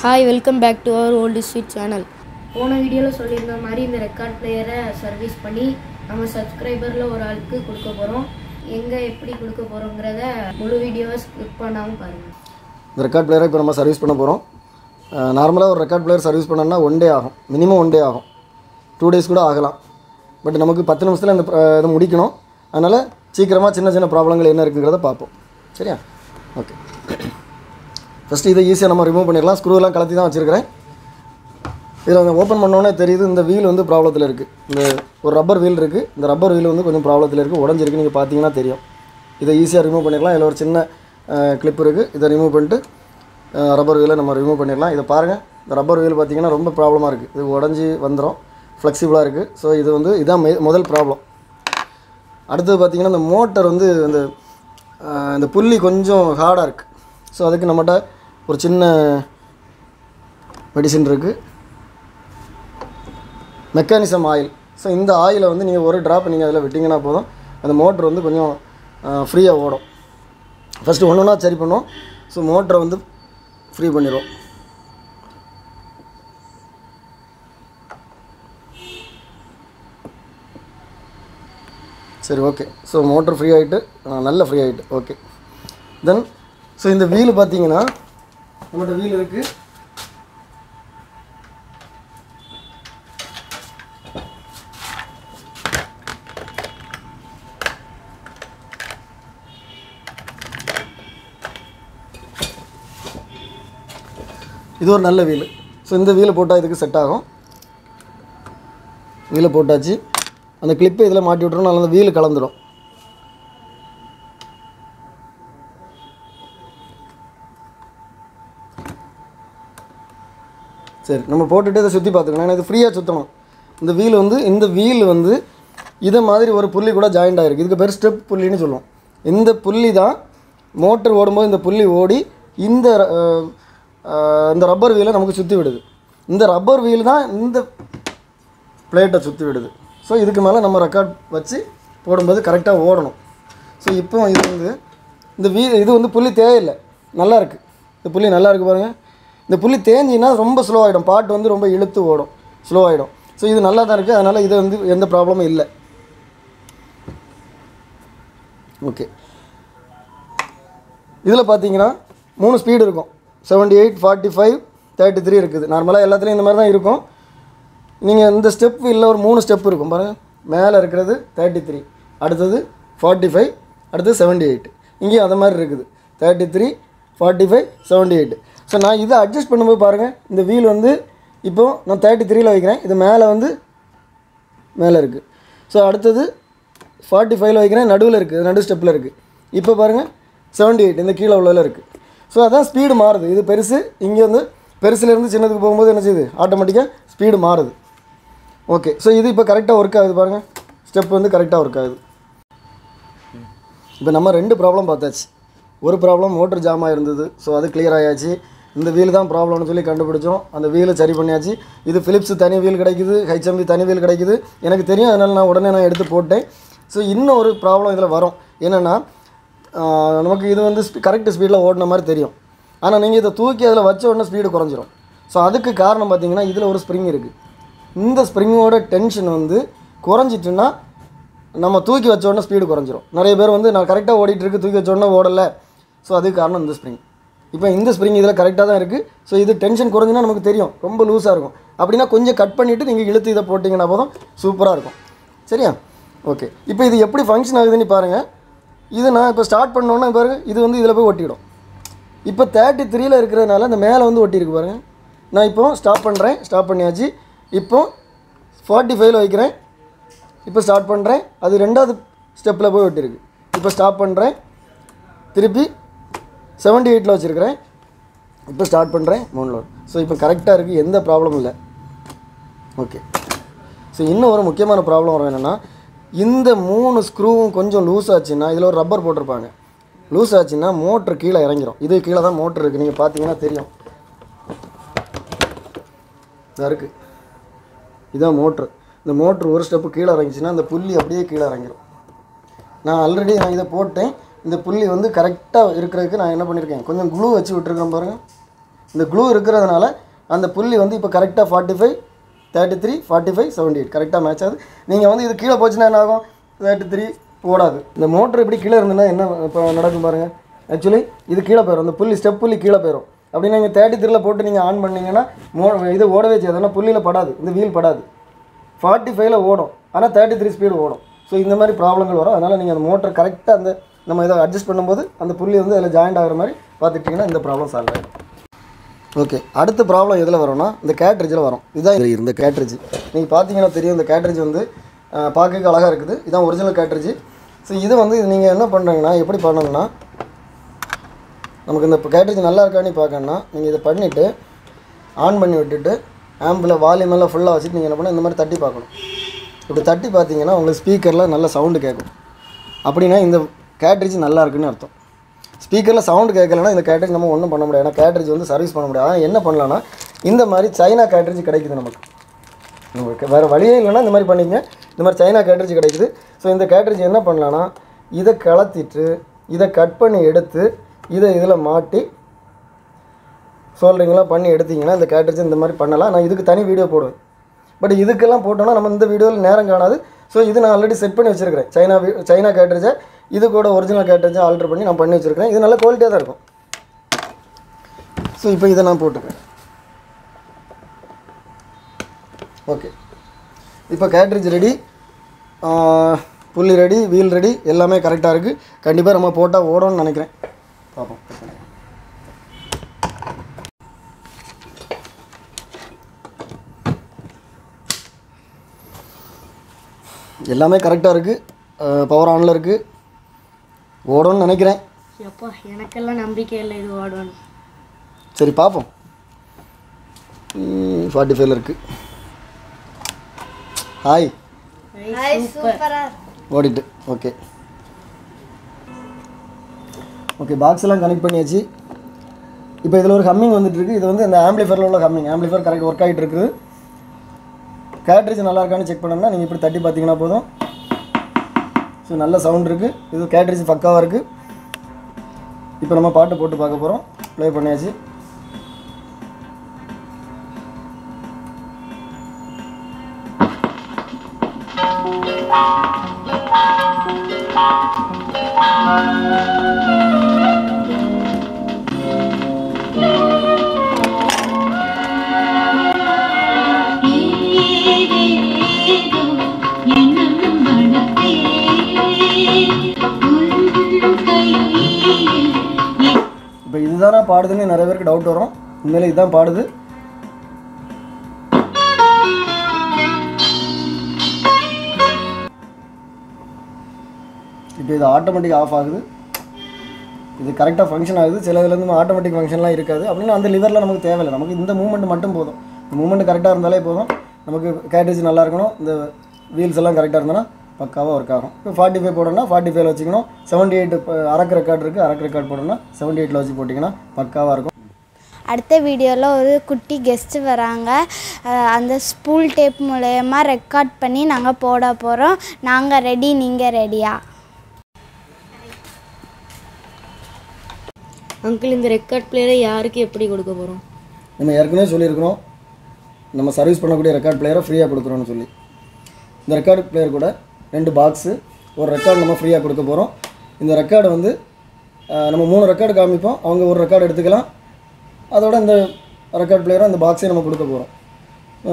Hi welcome back to our old sweet channel. போன வீடியோவில் சொல்லியிருந்த மாதிரி இந்த ரெக்கார்ட் பிளேயரை சர்வீஸ் பண்ணி நம்ம சப்ஸ்கிரைபரில் ஒரு ஆளுக்கு கொடுக்க போகிறோம். எங்கே எப்படி கொடுக்க போகிறோங்கிறத முழு வீடியோவை ஸ்கிப் பண்ணாமல் பாருங்கள். இந்த ரெக்கார்ட் பிளேயரை இப்போ நம்ம சர்வீஸ் பண்ண போகிறோம். நார்மலாக ஒரு ரெக்கார்ட் பிளேயர் சர்வீஸ் பண்ணோம்னா 1 டே ஆகும், மினிமம் 1 டே ஆகும், 2 டேஸ் கூட ஆகலாம். பட் நமக்கு 10 நிமிஷத்தில் இந்த இதை முடிக்கணும். அதனால் சீக்கிரமாக சின்ன சின்ன ப்ராப்ளங்கள் என்ன இருக்குங்கிறத பார்ப்போம். சரியா? ஓகே, ஃபஸ்ட்டு இதை ஈஸியாக நம்ம ரிமூவ் பண்ணிடலாம். ஸ்க்ரூவெல்லாம் கலத்தி தான் வச்சுருக்கிறேன். இதில் வந்து ஓப்பன் பண்ணோன்னே தெரியுது இந்த வீல் வந்து ப்ராப்ளத்தில் இருக்குது. இந்த ஒரு ரப்பர் வீல் இருக்குது, இந்த ரப்பர் வீல் வந்து கொஞ்சம் ப்ராப்ளத்தில் இருக்குது, உடஞ்சிருக்கு. நீங்கள் பார்த்தீங்கன்னா தெரியும். இதை ஈஸியாக ரிமூவ் பண்ணிடலாம். இதில் ஒரு சின்ன கிளிப் இருக்குது, இதை ரிமூவ் பண்ணிட்டு ரப்பர் வீலை நம்ம ரிமூவ் பண்ணிடலாம். இதை பாருங்கள், இந்த ரப்பர் வீல் பார்த்திங்கன்னா ரொம்ப ப்ராப்ளமாக இருக்குது. இது உடஞ்சி வந்துடும், ஃப்ளெக்சிபிளாக இருக்குது. ஸோ இது வந்து இதான் முதல் ப்ராப்ளம். அடுத்தது பார்த்திங்கன்னா இந்த மோட்டர் வந்து இந்த புள்ளி கொஞ்சம் ஹார்டாக இருக்குது. ஸோ அதுக்கு நம்மகிட்ட ஒரு சின்ன மெடிசின் இருக்குது, மெக்கானிசம் ஆயில். ஸோ இந்த ஆயிலை வந்து நீங்கள் ஒரு ட்ராப் நீங்கள் அதில் விட்டிங்கன்னா போதும், அந்த மோட்ரு வந்து கொஞ்சம் ஃப்ரீயாக ஓடும். ஃபஸ்ட்டு ஒன்றுனா சரி பண்ணுவோம். ஸோ மோட்டரை வந்து ஃப்ரீ பண்ணிடுவோம். சரி, ஓகே. ஸோ மோட்ரு ஃப்ரீ ஆகிட்டு, நல்ல ஃப்ரீ ஆகிட்டு. ஓகே, தென் ஸோ இந்த வீல் பார்த்தீங்கன்னா நம்மகிட்ட வீல் இருக்குது. இது ஒரு நல்ல வீல். ஸோ இந்த வீலை போட்டால் இதுக்கு செட் ஆகும். வீலை போட்டாச்சு. அந்த கிளிப்பை இதில் மாட்டி விட்றோம், நல்லா அந்த வீல் கலந்துடும். சரி, நம்ம போட்டுட்டு இதை சுற்றி பார்த்துக்கணும். ஏன்னா இது ஃப்ரீயாக சுற்றணும். இந்த வீல் வந்து இதை மாதிரி ஒரு புள்ளி கூட ஜாயிண்ட் ஆகிருக்கு. இதுக்கு பேர் ஸ்டெப் புள்ளின்னு சொல்லுவோம். இந்த புள்ளி தான் மோட்டர் ஓடும்போது இந்த புள்ளி ஓடி இந்த ரப்பர் வீலை நமக்கு சுற்றி விடுது. இந்த ரப்பர் வீல் தான் இந்த பிளேட்டை சுற்றி விடுது. ஸோ இதுக்கு மேலே நம்ம ரெக்கார்ட் வச்சு போடும்போது கரெக்டாக ஓடணும். ஸோ இப்போ இது வந்து புள்ளி தேவையில்லை, நல்லா இருக்குது. இந்த புள்ளி நல்லா இருக்குது பாருங்கள். இந்த புள்ளி தேஞ்சின்னா ரொம்ப ஸ்லோ ஆகிடும், பாட்டு வந்து ரொம்ப இழுத்து ஓடும், ஸ்லோ ஆகிடும். ஸோ இது நல்லா தான் இருக்குது, அதனால் இது வந்து எந்த ப்ராப்ளமும் இல்லை. ஓகே, இதில் பார்த்தீங்கன்னா 3 ஸ்பீடு இருக்கும். 78, 45, 33 இருக்குது. நார்மலாக எல்லாத்துலேயும் இந்த மாதிரி தான் இருக்கும். நீங்கள் இந்த ஸ்டெப் இல்லை, ஒரு 3 ஸ்டெப் இருக்கும் பாருங்கள். மேலே இருக்கிறது 33, அடுத்தது 45, அடுத்தது 78. இங்கேயும் அது மாதிரி இருக்குது, 33, 45, 78. ஸோ நான் இதை அட்ஜஸ்ட் பண்ணும்போது பாருங்கள், இந்த வீல் வந்து இப்போது நான் 33ல் வைக்கிறேன், இது மேலே இருக்குது. ஸோ அடுத்தது 45ல் வைக்கிறேன், நடுவில் இருக்குது, நடு ஸ்டெப்பில் இருக்குது. இப்போ பாருங்கள் 78 இந்த கீழே உள்ளதில் இருக்குது. ஸோ அதான் ஸ்பீடு மாறுது. இது பெருசு, இங்கே வந்து பெருசுலேருந்து சின்னதுக்கு போகும்போது என்ன செய்யுது, ஆட்டோமேட்டிக்காக ஸ்பீடு மாறுது. ஓகே, ஸோ இது இப்போ கரெக்டாக ஒர்க் ஆகுது பாருங்கள். ஸ்டெப் வந்து கரெக்டாக ஒர்க் ஆகுது. இப்போ நம்ம 2 ப்ராப்ளம் பார்த்தாச்சு. ஒரு ப்ராப்ளம் மோட்டர் ஜாம் ஆகிருந்தது. ஸோ அது கிளியர் ஆகியாச்சு. இந்த வீல் தான் ப்ராப்ளம்னு சொல்லி கண்டுபிடிச்சோம். அந்த வீலை சரி பண்ணியாச்சு. இது ஃபிலிப்ஸ் தனி வீல் கிடைக்குது, ஹெச்எம்பி தனி வீல் கிடைக்குது, எனக்கு தெரியும். அதனால் நான் உடனே எடுத்து போட்டேன். ஸோ இன்னும் ஒரு ப்ராப்ளம் இதில் வரும். என்னென்னா, நமக்கு இது வந்து கரெக்ட் ஸ்பீடில் ஓடின மாதிரி தெரியும். ஆனால் நீங்கள் இதை தூக்கி அதில் வச்ச உடனே ஸ்பீடு குறைஞ்சிரும். ஸோ அதுக்கு காரணம் பார்த்திங்கன்னா, இதில் ஒரு ஸ்ப்ரிங் இருக்குது. இந்த ஸ்ப்ரிங்கோட டென்ஷன் வந்து குறைஞ்சிட்டுன்னா நம்ம தூக்கி வச்ச உடனே ஸ்பீடு குறைஞ்சிரும். நிறைய பேர் வந்து நான் கரெக்டாக ஓடிட்டுருக்கு, தூக்கி வச்ச உடனே ஓடலை. ஸோ அதுக்கு காரணம் இந்த ஸ்ப்ரிங். இப்போ இந்த ஸ்ப்ரிங் இதில் கரெக்டாக தான் இருக்குது. ஸோ இது டென்ஷன் குறைஞ்சினா நமக்கு தெரியும், ரொம்ப லூஸாக இருக்கும். அப்படின்னா கொஞ்சம் கட் பண்ணிவிட்டு நீங்கள் இழுத்து இதை போட்டிங்கன்னா போதும், சூப்பராக இருக்கும். சரியா? ஓகே, இப்போ இது எப்படி ஃபங்க்ஷன் ஆகுதுன்னு பாருங்கள். இது நான் இப்போ ஸ்டார்ட் பண்ணோன்னா பாருங்கள், இது வந்து இதில் போய் ஒட்டிவிடும். இப்போ 33ல் இருக்கிறதுனால இந்த மேலே வந்து ஒட்டியிருக்கு பாருங்கள். நான் இப்போ ஸ்டாப் பண்ணுறேன், ஸ்டாப் பண்ணியாச்சு. இப்போ 45ல் வைக்கிறேன், இப்போ ஸ்டார்ட் பண்ணுறேன், அது 2வது ஸ்டெப்பில் போய் ஒட்டியிருக்கு. இப்போ ஸ்டாப் பண்ணுறேன், திருப்பி 78ல் வச்சுருக்கிறேன், இப்போ ஸ்டார்ட் பண்ணுறேன் 3ல். ஸோ இப்போ கரெக்டாக இருக்குது, எந்த ப்ராப்ளமும் இல்லை. ஓகே, ஸோ இன்னும் ஒரு முக்கியமான ப்ராப்ளம் வரும். என்னென்னா, இந்த 3 ஸ்க்ரூவும் கொஞ்சம் லூஸ் ஆச்சுன்னா, இதில் ஒரு ரப்பர் போட்டிருப்பாங்க, லூஸ் ஆச்சுன்னா மோட்ரு கீழே இறங்கிடும். இது கீழே தான் மோட்ரு இருக்குது, நீங்கள் பார்த்தீங்கன்னா தெரியும். இதாக இருக்குது, இதுதான் மோட்ரு. இந்த மோட்ரு ஒரு ஸ்டெப்பு கீழே இறங்கிச்சுன்னா அந்த புள்ளி அப்படியே கீழே இறங்கிடும். நான் ஆல்ரெடி இதை போட்டேன். இந்த புள்ளி வந்து கரெக்டாக இருக்கிறதுக்கு நான் என்ன பண்ணியிருக்கேன், கொஞ்சம் க்ளூ வச்சு விட்டுருக்கேன் பாருங்கள். இந்த க்ளூ இருக்கிறதுனால அந்த புள்ளி வந்து இப்போ கரெக்டாக 45 33 45 78 கரெக்டாக மேட்ச் ஆகுது. நீங்கள் வந்து இது கீழே போச்சுன்னா என்ன ஆகும்? 33 ஓடாது. இந்த மோட்டர் இப்படி கீழே இருந்ததுன்னா என்ன இப்போ நடக்கும் பாருங்கள். ஆக்சுவலி இது கீழே போயிடும், அந்த புள்ளி ஸ்டெப் புள்ளி கீழே போயிடும். அப்படின்னா நீங்கள் 33ல் போட்டு நீங்கள் ஆன் பண்ணிங்கன்னா இது ஓடவே செய்யாது. ஆனால் புள்ளியில் படாது, இந்த வீல் படாது. 45ல் ஓடும், ஆனால் 33 ஸ்பீடு ஓடும். ஸோ இந்த மாதிரி ப்ராப்ளங்கள் வரும். அதனால் நீங்கள் அந்த மோட்டர் கரெக்டாக அந்த நம்ம இதை அட்ஜஸ்ட் பண்ணும்போது அந்த புள்ளி வந்து அதில் ஜாயிண்ட் ஆகிற மாதிரி பார்த்துட்டிங்கன்னா இந்த ப்ராப்ளம் சால்வ் ஆகிடும். ஓகே, அடுத்த ப்ராப்ளம் எதில் வரும்னா இந்த கேட்ரிட்ஜில் வரும். இதுதான் இந்த கேட்ரிட்ஜ். நீங்கள் பார்த்தீங்கன்னா தெரியும், இந்த கேட்ரிட்ஜ் வந்து பார்க்க அழகாக இருக்குது. இதுதான் ஒரிஜினல் கேட்ரிட்ஜ். ஸோ இது வந்து நீங்கள் என்ன பண்ணுறீங்கன்னா, எப்படி பண்ணணும்னா, நமக்கு இந்த கேட்ரிட்ஜ் நல்லா இருக்கான்னு பார்க்கணுன்னா நீங்கள் இதை பண்ணிவிட்டு ஆன் பண்ணி விட்டுட்டு ஆம்பில் வால்யூம் எல்லாம் ஃபுல்லாக வச்சுட்டு நீங்கள் என்ன பண்ணணும், இந்த மாதிரி தட்டி பார்க்கணும். இப்படி தட்டி பார்த்தீங்கன்னா உங்களுக்கு ஸ்பீக்கரில் நல்ல சவுண்டு கேட்கும். அப்படின்னா இந்த கேட்ரிட்ஜ் நல்லா இருக்குன்னு அர்த்தம். ஸ்பீக்கரில் சவுண்டு கேட்கலன்னா இந்த கேட்ரிட்ஜ் நம்ம ஒன்றும் பண்ண முடியாது. ஏன்னா கேட்ரிட்ஜ் வந்து சர்வீஸ் பண்ண முடியாது. ஆனால் என்ன பண்ணலான்னா, இந்த மாதிரி சைனா கேட்ரிட்ஜ் கிடைக்குது நமக்கு. வேறு வழியே இல்லைன்னா இந்த மாதிரி பண்ணிக்கங்க. இந்த மாதிரி சைனா கேட்ரிட்ஜ் கிடைக்குது. ஸோ இந்த கேட்ரிட்ஜ் என்ன பண்ணலான்னா, இதை கலத்திட்டு இதை கட் பண்ணி எடுத்து இதை இதில் மாட்டி சொல்கிறீங்களா பண்ணி எடுத்திங்கன்னா இந்த கேட்ரிட்ஜ் இந்த மாதிரி பண்ணலாம். நான் இதுக்கு தனி வீடியோ போடுவேன். பட் இதுக்கெல்லாம் போட்டோன்னா நம்ம இந்த வீடியோவில் நேரம் காணாது. ஸோ இது நான் ஆல்ரெடி செட் பண்ணி வச்சுருக்கிறேன். சைனா கேட்ரிட்ஜை இது கூட ஒரிஜினல் கேட்ரிட்ஜை ஆல்டர் பண்ணி நான் பண்ணி வச்சுருக்கிறேன். இது நல்ல குவாலிட்டியாக தான் இருக்கும். ஸோ இப்போ இதை நான் போட்டுக்கிறேன். ஓகே, இப்போ கேட்ரிட்ஜ் ரெடி, புள்ளி ரெடி, வீல் ரெடி, எல்லாமே கரெக்டாக இருக்குது. கண்டிப்பாக நம்ம போட்டால் ஓடும்னு நினைக்கிறேன். பார்ப்போம். எல்லாமே கரெக்டாக இருக்குது. பவர் ஆனில் இருக்குது. ஓடும்னு நினைக்கிறேன். அப்பா எனக்கெல்லாம் நம்பிக்கை இல்லை இது ஓடும்னு. சரி பார்ப்போம். 45ல் இருக்குது. ஹாய், ஓடிட்டு. ஓகே ஓகே, பாக்ஸ் எல்லாம் கனெக்ட் பண்ணியாச்சு. இப்போ இதில் ஒரு ஹம்மிங் வந்துட்டுருக்கு. இது வந்து இந்த ஆம்பிளிஃபயரில் உள்ள ஹம்மிங். ஆம்பிளிஃபயர் கரெக்ட் ஒர்க் ஆகிட்டு இருக்குது. கேட்ரிட்ஜ் நல்லா இருக்கான்னு செக் பண்ணோம்னா நீங்கள் இப்படி தட்டி பார்த்தீங்கன்னா போதும். ஸோ நல்ல சவுண்ட் இருக்குது. இது கேட்ரிட்ஜ் பக்காவாக இருக்குது. இப்போ நம்ம பாட்டு போட்டு பார்க்க போகிறோம். ப்ளே பண்ணியாச்சு. இப்போ இதுதானா பாடுதுன்னு நிறைய பேருக்கு டவுட் வரும். உண்மையிலே இதுதான் பாடுது. இப்போ இது ஆட்டோமேட்டிக் ஆஃப் ஆகுது. இது கரெக்டாக ஃபங்க்ஷன் ஆகுது. சில இதுலேருந்து ஆட்டோமேட்டிக் ஃபங்க்ஷன்லாம் இருக்காது. அப்படின்னா அந்த லிவரில் நமக்கு தேவையில்லை. நமக்கு இந்த மூவ்மெண்ட் மட்டும் போதும். இந்த மூவ்மெண்ட் கரெக்டாக இருந்தாலே போதும். நமக்கு கேட்ரிட்ஜ் நல்லா இருக்கணும். இந்த வீல்ஸ் எல்லாம் கரெக்டாக இருந்தோன்னா பக்காவாக ஒர்க் ஆகும். இப்போ 45 போடணும்னா 45ல் வச்சுக்கணும். 78 இப்போ அரக்கு ரெக்கார்ட் இருக்குது. அரக்கு ரெக்கார்ட் போடணும்னா 78ல் வச்சு போட்டிங்கன்னா பக்காவாக இருக்கும். அடுத்த வீடியோவில் ஒரு குட்டி கெஸ்ட்டு வராங்க. அந்த ஸ்பூல் டேப் மூலயமா ரெக்கார்ட் பண்ணி நாங்கள் போட போகிறோம். நாங்கள் ரெடி, நீங்கள் ரெடியா? அங்கிள், இந்த ரெக்கார்ட் பிளேயரை யாருக்கு எப்படி கொடுக்க போகிறோம்? நம்ம ஏற்கனவே சொல்லியிருக்கிறோம், நம்ம சர்வீஸ் பண்ணக்கூடிய ரெக்கார்ட் பிளேயரை ஃப்ரீயாக கொடுக்குறோன்னு சொல்லி. இந்த ரெக்கார்டு பிளேயர் கூட 2 பாக்ஸு, ஒரு ரெக்கார்டு நம்ம ஃப்ரீயாக கொடுக்க போகிறோம். இந்த ரெக்கார்டு வந்து நம்ம 3 ரெக்கார்டு காமிப்போம். அவங்க ஒரு ரெக்கார்டு எடுத்துக்கலாம். அதோட இந்த ரெக்கார்ட் பிளேயரை அந்த பாக்ஸே நம்ம கொடுக்க போகிறோம்.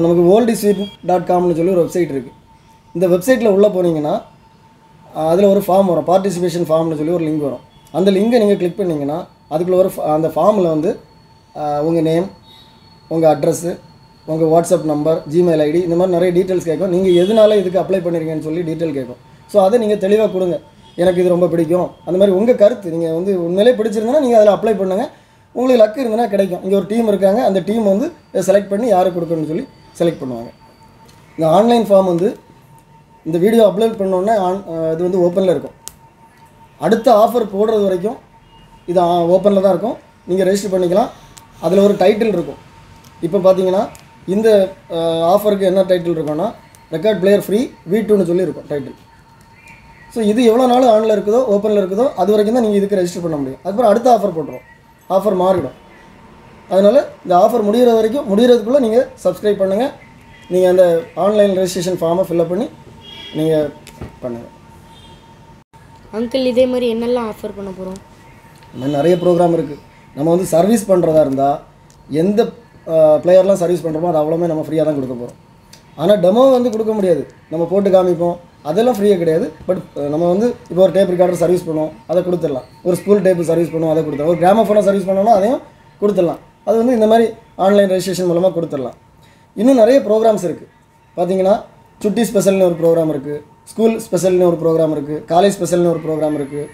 நமக்கு oldisweet.comனு சொல்லி ஒரு வெப்சைட் இருக்குது. இந்த வெப்சைட்டில் உள்ளே போனீங்கன்னா அதில் ஒரு ஃபார்ம் வரும். பார்ட்டிசிபேஷன் ஃபார்ம்னு சொல்லி ஒரு லிங்க் வரும். அந்த லிங்கை நீங்கள் கிளிக் பண்ணிங்கன்னா அதுக்குள்ள ஒரு அந்த ஃபார்மில் வந்து உங்கள் நேம், உங்கள் அட்ரஸ்ஸு, உங்கள் வாட்ஸ்அப் நம்பர், ஜிமெயில் ஐடி, இந்த மாதிரி நிறைய டீட்டெயில்ஸ் கேட்கும். நீங்கள் எதனால இதுக்கு அப்ளை பண்ணியிருக்கீங்கன்னு சொல்லி டீட்டெயில் கேட்கும். ஸோ அதை நீங்கள் தெளிவாக கொடுங்க. எனக்கு இது ரொம்ப பிடிக்கும், அந்த மாதிரி உங்கள் கருத்து. நீங்கள் வந்து உண்மையிலே பிடிச்சிருந்தனா நீங்கள் அதில் அப்ளை பண்ணுங்கள். உங்களுக்கு லக்கு இருந்ததுன்னா கிடைக்கும். இங்கே ஒரு டீம் இருக்காங்க. அந்த டீம் வந்து செலக்ட் பண்ணி யாருக்கு கொடுக்கணும்னு சொல்லி செலக்ட் பண்ணுவாங்க. இந்த ஆன்லைன் ஃபார்ம் வந்து இந்த வீடியோ அப்லோட் பண்ணோன்னே இது வந்து ஓப்பனில் இருக்கும். அடுத்த ஆஃபர் போடுறது வரைக்கும் இது ஓப்பனில் தான் இருக்கும். நீங்கள் ரெஜிஸ்டர் பண்ணிக்கலாம். அதில் ஒரு டைட்டில் இருக்கும். இப்போ பார்த்தீங்கன்னா இந்த ஆஃபருக்கு என்ன டைட்டில் இருக்குன்னா, ரெக்கார்ட் பிளேயர் ஃப்ரீ V2ன்னு சொல்லி இருக்கும் டைட்டில். ஸோ இது எவ்வளோ நாள் ஆனில் இருக்குதோ, ஓப்பனில் இருக்குதோ, அது வரைக்கும் தான் நீங்கள் இதுக்கு ரெஜிஸ்டர் பண்ண முடியும். அதுக்கப்புறம் அடுத்த ஆஃபர் போட்டுரும். ஆஃபர் மாறிடும். அதனால் இந்த ஆஃபர் முடிகிறதுக்குள்ளே நீங்கள் சப்ஸ்கிரைப் பண்ணுங்கள். நீங்கள் அந்த ஆன்லைன் ரெஜிஸ்ட்ரேஷன் ஃபார்மை ஃபில்அப் பண்ணி நீங்கள் பண்ணுங்கள். அங்கிள் இதே மாதிரி என்னெல்லாம் ஆஃபர் பண்ண போகிறோம்? இன்னும் நிறைய ப்ரோக்ராம் இருக்குது. நம்ம வந்து சர்வீஸ் பண்ணுறதா இருந்தால் எந்த பிளேயர்லாம் சர்வீஸ் பண்ணுறோமோ அது அவ்வளோமே நம்ம ஃப்ரீயாக தான் கொடுக்க போகிறோம். ஆனால் டெமோ வந்து கொடுக்க முடியாது, நம்ம போட்டு காமிப்போம், அதெல்லாம் ஃப்ரீயாக கிடையாது. பட் நம்ம வந்து இப்போ ஒரு டேப் ரெக்கார்டர் சர்வீஸ் பண்ணுவோம், அதை கொடுத்துடலாம். ஒரு ஸ்கூல் டேப்பு சர்வீஸ் பண்ணுவோம், அதை கொடுத்துடலாம். ஒரு கிராமஃபோனை சர்வீஸ் பண்ணோம்னா அதையும் கொடுத்துடலாம். அது வந்து இந்த மாதிரி ஆன்லைன் ரெஜிஸ்ட்ரேஷன் மூலமாக கொடுத்துடலாம். இன்னும் நிறைய ப்ரோக்ராம்ஸ் இருக்குது. பார்த்தீங்கன்னா சுட்டி ஸ்பெஷல்னு ஒரு ப்ரோக்ராம் இருக்குது, ஸ்கூல் ஸ்பெஷல்னு ஒரு ப்ரோக்ராம் இருக்குது, காலேஜ் ஸ்பெஷல்னு ஒரு ப்ரோக்ராம் இருக்குது,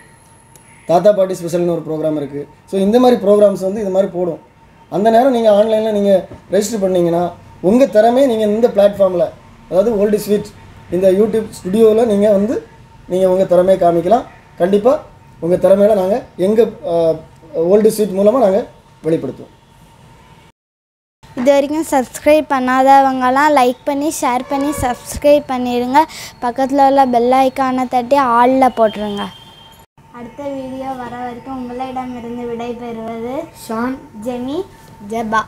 தாத்தா பாட்டி ஸ்பெஷல்னு ஒரு ப்ரோக்ராம் இருக்குது. ஸோ இந்த மாதிரி ப்ரோக்ராம்ஸ் வந்து இது மாதிரி போடும். அந்த நேரம் நீங்கள் ஆன்லைனில் நீங்கள் ரெஜிஸ்டர் பண்ணிங்கன்னா உங்கள் திறமையை நீங்கள் இந்த பிளாட்ஃபார்மில், அதாவது ஓல்டு ஸ்வீட் இந்த யூடியூப் ஸ்டுடியோவில் நீங்கள் வந்து நீங்கள் உங்கள் திறமையை காமிக்கலாம். கண்டிப்பாக உங்கள் திறமையில் நாங்கள் எங்கள் ஓல்டு ஸ்வீட் மூலமாக நாங்கள் வெளிப்படுத்துவோம். இது வரைக்கும் சப்ஸ்கிரைப் பண்ணாதவங்கலாம் லைக் பண்ணி ஷேர் பண்ணி சப்ஸ்கிரைப் பண்ணிடுங்க. பக்கத்தில் உள்ள பெல் ஐக்கானை தட்டி ஆலில் போட்டுருங்க. அடுத்த வீடியோ வர வரைக்கும் உங்களிடமிருந்து விடைபெறுவது ஷான், ஜெமி, ஜெபா.